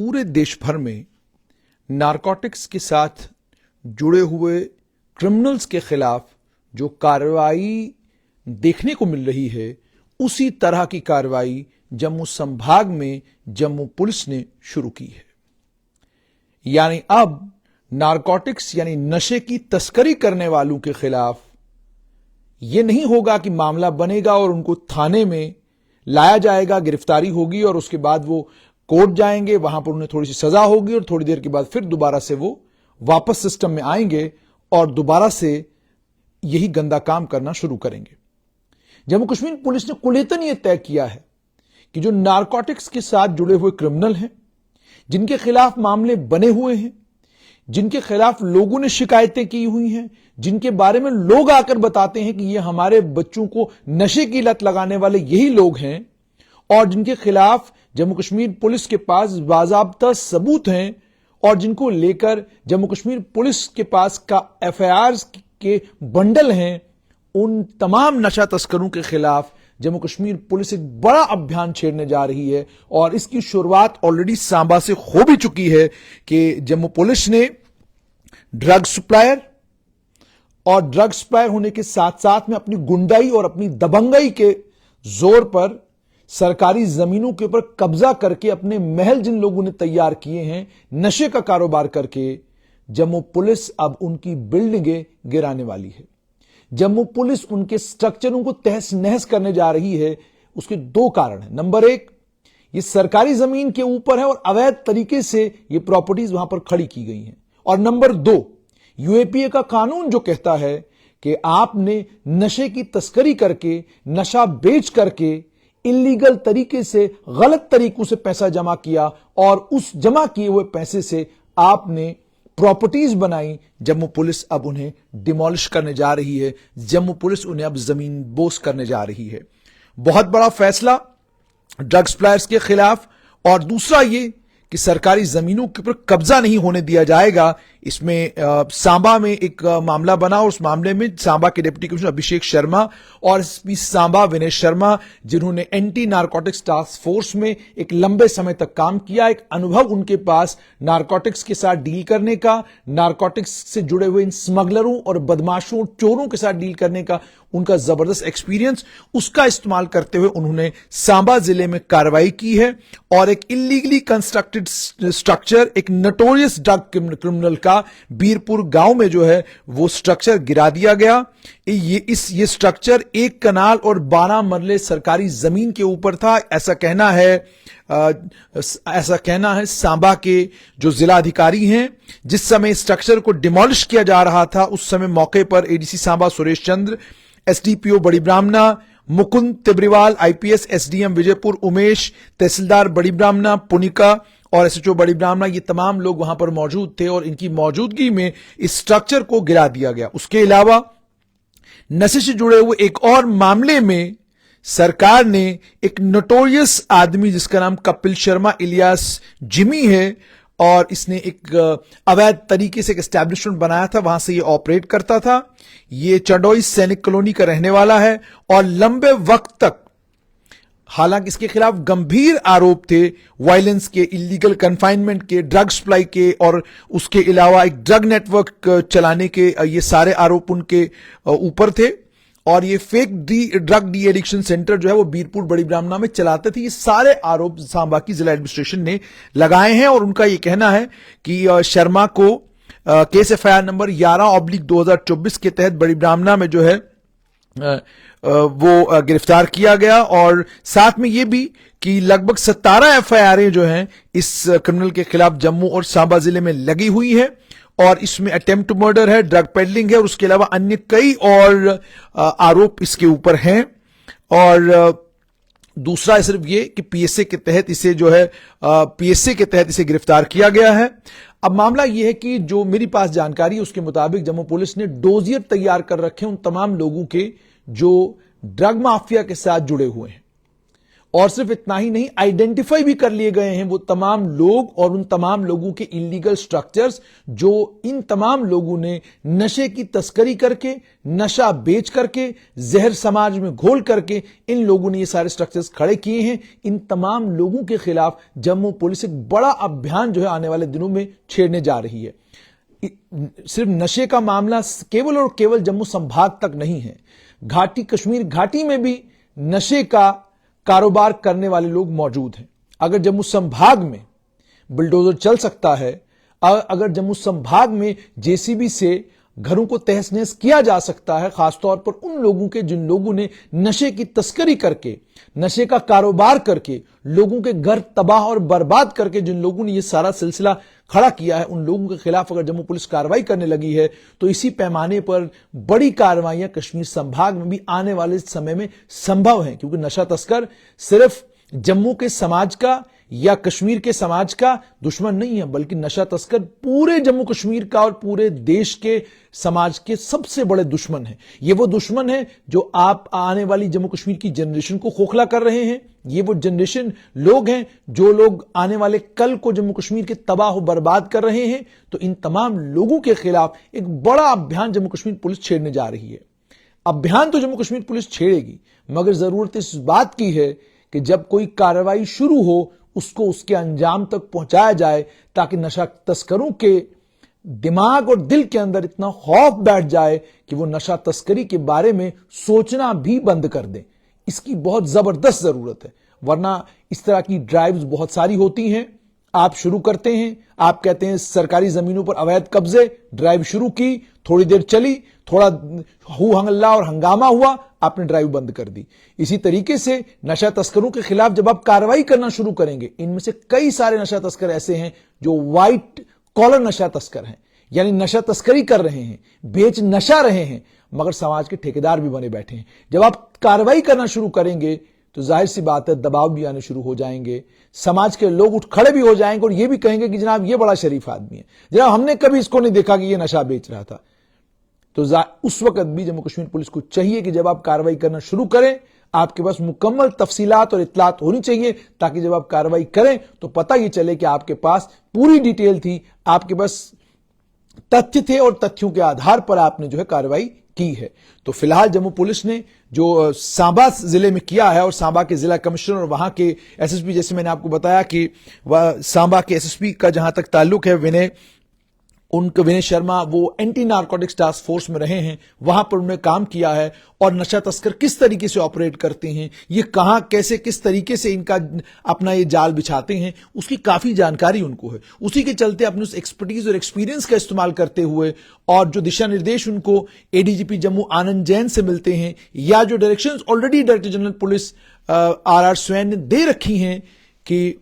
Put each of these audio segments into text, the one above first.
पूरे देश भर में नारकोटिक्स के साथ जुड़े हुए क्रिमिनल्स के खिलाफ जो कार्रवाई देखने को मिल रही है, उसी तरह की कार्रवाई जम्मू संभाग में जम्मू पुलिस ने शुरू की है। यानी अब नारकोटिक्स यानी नशे की तस्करी करने वालों के खिलाफ यह नहीं होगा कि मामला बनेगा और उनको थाने में लाया जाएगा, गिरफ्तारी होगी और उसके बाद वो कोर्ट जाएंगे, वहां पर उन्हें थोड़ी सी सजा होगी और थोड़ी देर के बाद फिर दोबारा से वो वापस सिस्टम में आएंगे और दोबारा से यही गंदा काम करना शुरू करेंगे। जम्मू कश्मीर पुलिस ने कुलेतन यह तय किया है कि जो नारकोटिक्स के साथ जुड़े हुए क्रिमिनल हैं, जिनके खिलाफ मामले बने हुए हैं, जिनके खिलाफ लोगों ने शिकायतें की हुई हैं, जिनके बारे में लोग आकर बताते हैं कि ये हमारे बच्चों को नशे की लत लगाने वाले यही लोग हैं, और जिनके खिलाफ जम्मू कश्मीर पुलिस के पास बाज़ाब्ता सबूत हैं और जिनको लेकर जम्मू कश्मीर पुलिस के पास का एफआईआर्स के बंडल हैं, उन तमाम नशा तस्करों के खिलाफ जम्मू कश्मीर पुलिस एक बड़ा अभियान छेड़ने जा रही है। और इसकी शुरुआत ऑलरेडी सांबा से हो भी चुकी है कि जम्मू पुलिस ने ड्रग सप्लायर और ड्रग सप्लायर होने के साथ साथ में अपनी गुंडाई और अपनी दबंगई के जोर पर सरकारी जमीनों के ऊपर कब्जा करके अपने महल जिन लोगों ने तैयार किए हैं नशे का कारोबार करके, जम्मू पुलिस अब उनकी बिल्डिंगें गिराने वाली है। जम्मू पुलिस उनके स्ट्रक्चरों को तहस नहस करने जा रही है। उसके दो कारण हैं। नंबर एक, ये सरकारी जमीन के ऊपर है और अवैध तरीके से ये प्रॉपर्टीज वहां पर खड़ी की गई हैं। और नंबर दो, यूएपीए का कानून जो कहता है कि आपने नशे की तस्करी करके, नशा बेच करके, इलीगल तरीके से, गलत तरीकों से पैसा जमा किया और उस जमा किए हुए पैसे से आपने प्रॉपर्टीज बनाई। जम्मू पुलिस अब उन्हें डिमोलिश करने जा रही है। जम्मू पुलिस उन्हें अब जमीन बोस करने जा रही है। बहुत बड़ा फैसला ड्रग सप्लायर्स के खिलाफ। और दूसरा ये कि सरकारी जमीनों के ऊपर कब्जा नहीं होने दिया जाएगा। इसमें सांबा में एक मामला बना और उस मामले में सांबा के डिप्टी कमिश्नर अभिषेक शर्मा और एसपी सांबा विनय शर्मा, जिन्होंने एंटी नारकोटिक्स टास्क फोर्स में एक लंबे समय तक काम किया, एक अनुभव उनके पास नारकोटिक्स के साथ डील करने का, नारकोटिक्स से जुड़े हुए इन स्मगलरों और बदमाशों, चोरों के साथ डील करने का उनका जबरदस्त एक्सपीरियंस, उसका इस्तेमाल करते हुए उन्होंने सांबा जिले में कार्रवाई की है और एक इलीगली कंस्ट्रक्टेड स्ट्रक्चर, एक नोटोरियस ड्रग क्रिमिनल का बीरपुर गांव में जो है वो स्ट्रक्चर गिरा दिया गया। ये स्ट्रक्चर 1 कनाल और 12 मरले सरकारी जमीन के ऊपर था। ऐसा कहना है सांबा के जो जिला अधिकारी हैं। जिस समय स्ट्रक्चर को डिमोलिश किया जा रहा था उस समय मौके पर एडीसी सांबा सुरेश चंद्र, एसडीपीओ बड़ी ब्राह्मणा मुकुंद तिब्रीवाल, आईपीएस एसडीएम विजयपुर उमेश, तहसीलदार बड़ी ब्राह्मणा पुनिका और एसएचओ बड़ी ब्राह्मणा, ये तमाम लोग वहां पर मौजूद थे और इनकी मौजूदगी में इस स्ट्रक्चर को गिरा दिया गया। उसके अलावा नशे से जुड़े हुए एक और मामले में सरकार ने एक नोटोरियस आदमी जिसका नाम कपिल शर्मा इलियास जिमी है और इसने एक अवैध तरीके से एक एस्टैब्लिशमेंट बनाया था, वहां से ये ऑपरेट करता था। ये चंडोई सैनिक कॉलोनी का रहने वाला है और लंबे वक्त तक, हालांकि इसके खिलाफ गंभीर आरोप थे वायलेंस के, इलीगल कन्फाइनमेंट के, ड्रग सप्लाई के और उसके अलावा एक ड्रग नेटवर्क चलाने के, ये सारे आरोप उनके ऊपर थे। और ये fake drug de addiction centre जो है वो बीरपुर बड़ी ब्राह्मणा में चलाते थे। ये सारे आरोप सांबा की जिला एडमिनिस्ट्रेशन ने लगाए हैं और उनका ये कहना है कि शर्मा को केस एफआईआर नंबर 11/2024 के तहत बड़ी ब्राह्मणा में जो है वो गिरफ्तार किया गया। और साथ में ये भी कि लगभग 17 एफआईआर जो हैं इस क्रिमिनल के खिलाफ जम्मू और सांबा जिले में लगी हुई है और इसमें अटेम्प्ट टू मर्डर है, ड्रग पेडलिंग है और उसके अलावा अन्य कई और आरोप इसके ऊपर हैं। और दूसरा सिर्फ ये कि पीएसए के तहत इसे जो है पीएसए के तहत इसे गिरफ्तार किया गया है। अब मामला यह है कि जो मेरी पास जानकारी है उसके मुताबिक जम्मू पुलिस ने डोजियर तैयार कर रखे उन तमाम लोगों के जो ड्रग माफिया के साथ जुड़े हुए हैं और सिर्फ इतना ही नहीं, आइडेंटिफाई भी कर लिए गए हैं वो तमाम लोग और उन तमाम लोगों के इलीगल स्ट्रक्चर्स जो इन तमाम लोगों ने नशे की तस्करी करके, नशा बेच करके, जहर समाज में घोल करके इन लोगों ने ये सारे स्ट्रक्चर्स खड़े किए हैं। इन तमाम लोगों के खिलाफ जम्मू पुलिस एक बड़ा अभियान जो है आने वाले दिनों में छेड़ने जा रही है। सिर्फ नशे का मामला केवल और केवल जम्मू संभाग तक नहीं है, घाटी कश्मीर घाटी में भी नशे का कारोबार करने वाले लोग मौजूद हैं। अगर जम्मू संभाग में बुलडोजर चल सकता है, अगर जम्मू संभाग में जेसीबी से घरों को तहस नहस किया जा सकता है, खासतौर पर उन लोगों के जिन लोगों ने नशे की तस्करी करके, नशे का कारोबार करके, लोगों के घर तबाह और बर्बाद करके जिन लोगों ने यह सारा सिलसिला खड़ा किया है, उन लोगों के खिलाफ अगर जम्मू पुलिस कार्रवाई करने लगी है तो इसी पैमाने पर बड़ी कार्रवाइयां कश्मीर संभाग में भी आने वाले समय में संभव हैं। क्योंकि नशा तस्कर सिर्फ जम्मू के समाज का या कश्मीर के समाज का दुश्मन नहीं है, बल्कि नशा तस्कर पूरे जम्मू कश्मीर का और पूरे देश के समाज के सबसे बड़े दुश्मन है। ये वो दुश्मन है जो आप आने वाली जम्मू कश्मीर की जनरेशन को खोखला कर रहे हैं। ये वो जनरेशन लोग हैं जो लोग आने वाले कल को जम्मू कश्मीर के तबाह बर्बाद कर रहे हैं। तो इन तमाम लोगों के खिलाफ एक बड़ा अभियान जम्मू कश्मीर पुलिस छेड़ने जा रही है। अभियान तो जम्मू कश्मीर पुलिस छेड़ेगी, मगर जरूरत इस बात की है कि जब कोई कार्रवाई शुरू हो उसको उसके अंजाम तक पहुंचाया जाए, ताकि नशा तस्करों के दिमाग और दिल के अंदर इतना खौफ बैठ जाए कि वो नशा तस्करी के बारे में सोचना भी बंद कर दें। इसकी बहुत जबरदस्त जरूरत है, वरना इस तरह की ड्राइव्स बहुत सारी होती हैं। आप शुरू करते हैं, आप कहते हैं सरकारी जमीनों पर अवैध कब्जे, ड्राइव शुरू की, थोड़ी देर चली, थोड़ा हू हंगल्ला और हंगामा हुआ, आपने ड्राइव बंद कर दी। इसी तरीके से नशा तस्करों के खिलाफ जब आप कार्रवाई करना शुरू करेंगे, इनमें से कई सारे नशा तस्कर ऐसे हैं जो व्हाइट कॉलर नशा तस्कर हैं, यानी नशा तस्करी कर रहे हैं, बेच नशा रहे हैं, मगर समाज के ठेकेदार भी बने बैठे हैं। जब आप कार्रवाई करना शुरू करेंगे तो जाहिर सी बात है दबाव भी आने शुरू हो जाएंगे, समाज के लोग उठ खड़े भी हो जाएंगे और ये भी कहेंगे कि जनाब ये बड़ा शरीफ आदमी है, जनाब हमने कभी इसको नहीं देखा कि ये नशा बेच रहा था। तो उस वक्त भी जम्मू कश्मीर पुलिस को चाहिए कि जब आप कार्रवाई करना शुरू करें, आपके पास मुकम्मल तफसीलात और इत्तलात होनी चाहिए, ताकि जब आप कार्रवाई करें तो पता ये चले कि आपके पास पूरी डिटेल थी, आपके पास तथ्य थे और तथ्यों के आधार पर आपने जो है कार्रवाई की है। तो फिलहाल जम्मू पुलिस ने जो सांबा जिले में किया है, और सांबा के जिला कमिश्नर और वहां के एसएसपी, जैसे मैंने आपको बताया कि वह सांबा के एसएसपी का जहां तक ताल्लुक है विनय शर्मा, वो एंटी नारकोटिक्स टास्क फोर्स में रहे हैं, वहां पर उन्होंने काम किया है। और नशा तस्कर किस तरीके से ऑपरेट करते हैं, ये कहां कैसे किस तरीके से इनका अपना ये जाल बिछाते हैं, उसकी काफी जानकारी उनको है। उसी के चलते अपने उस एक्सपर्टीज और एक्सपीरियंस का इस्तेमाल करते हुए, और जो दिशा निर्देश उनको एडीजीपी जम्मू आनंद जैन से मिलते हैं, या जो directions already director general police R Swain ने दे रखी हैं कि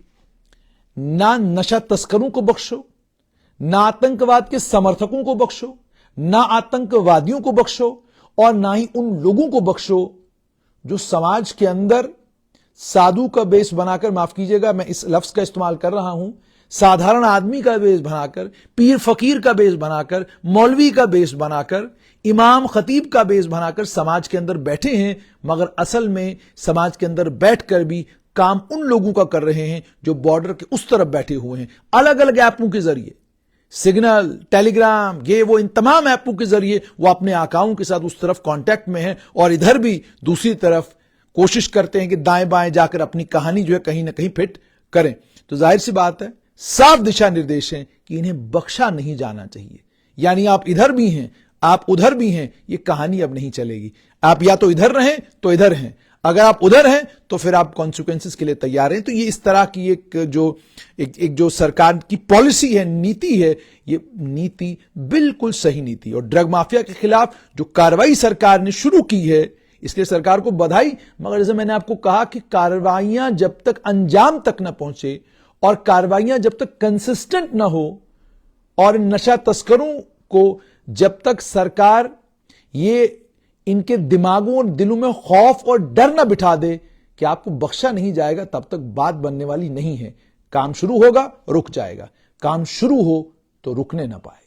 ना नशा तस्करों को बख्शो, ना आतंकवाद के समर्थकों को बख्शो, ना आतंकवादियों को बख्शो, और ना ही उन लोगों को बख्शो जो समाज के अंदर साधु का बेस बनाकर, माफ कीजिएगा मैं इस लफ्ज का इस्तेमाल कर रहा हूं, साधारण आदमी का बेस बनाकर, पीर फकीर का बेस बनाकर, मौलवी का बेस बनाकर, इमाम खतीब का बेस बनाकर समाज के अंदर बैठे हैं, मगर असल में समाज के अंदर बैठकर भी काम उन लोगों का कर रहे हैं जो बॉर्डर के उस तरफ बैठे हुए हैं। अलग अलग ऐपों के जरिए, सिग्नल, टेलीग्राम, ये वो, इन तमाम ऐपों के जरिए वो अपने आकाओं के साथ उस तरफ कांटेक्ट में हैं, और इधर भी दूसरी तरफ कोशिश करते हैं कि दाएं बाएं जाकर अपनी कहानी जो है कहीं ना कहीं फिट करें। तो जाहिर सी बात है, साफ दिशा निर्देश हैं कि इन्हें बख्शा नहीं जाना चाहिए। यानी आप इधर भी हैं, आप उधर भी हैं, ये कहानी अब नहीं चलेगी। आप या तो इधर रहें तो इधर हैं, अगर आप उधर हैं तो फिर आप कॉन्सिक्वेंसेस के लिए तैयार हैं। तो ये इस तरह की एक जो सरकार की पॉलिसी है, नीति है, ये नीति बिल्कुल सही नीति। और ड्रग माफिया के खिलाफ जो कार्रवाई सरकार ने शुरू की है, इसलिए सरकार को बधाई। मगर जैसे मैंने आपको कहा कि कार्रवाइयां जब तक अंजाम तक न पहुंचे और कार्रवाइयां जब तक कंसिस्टेंट न हो, और नशा तस्करों को जब तक सरकार ये इनके दिमागों और दिलों में खौफ और डर ना बिठा दे कि आपको बख्शा नहीं जाएगा, तब तक बात बनने वाली नहीं है। काम शुरू होगा, रुक जाएगा, काम शुरू हो तो रुकने ना पाए।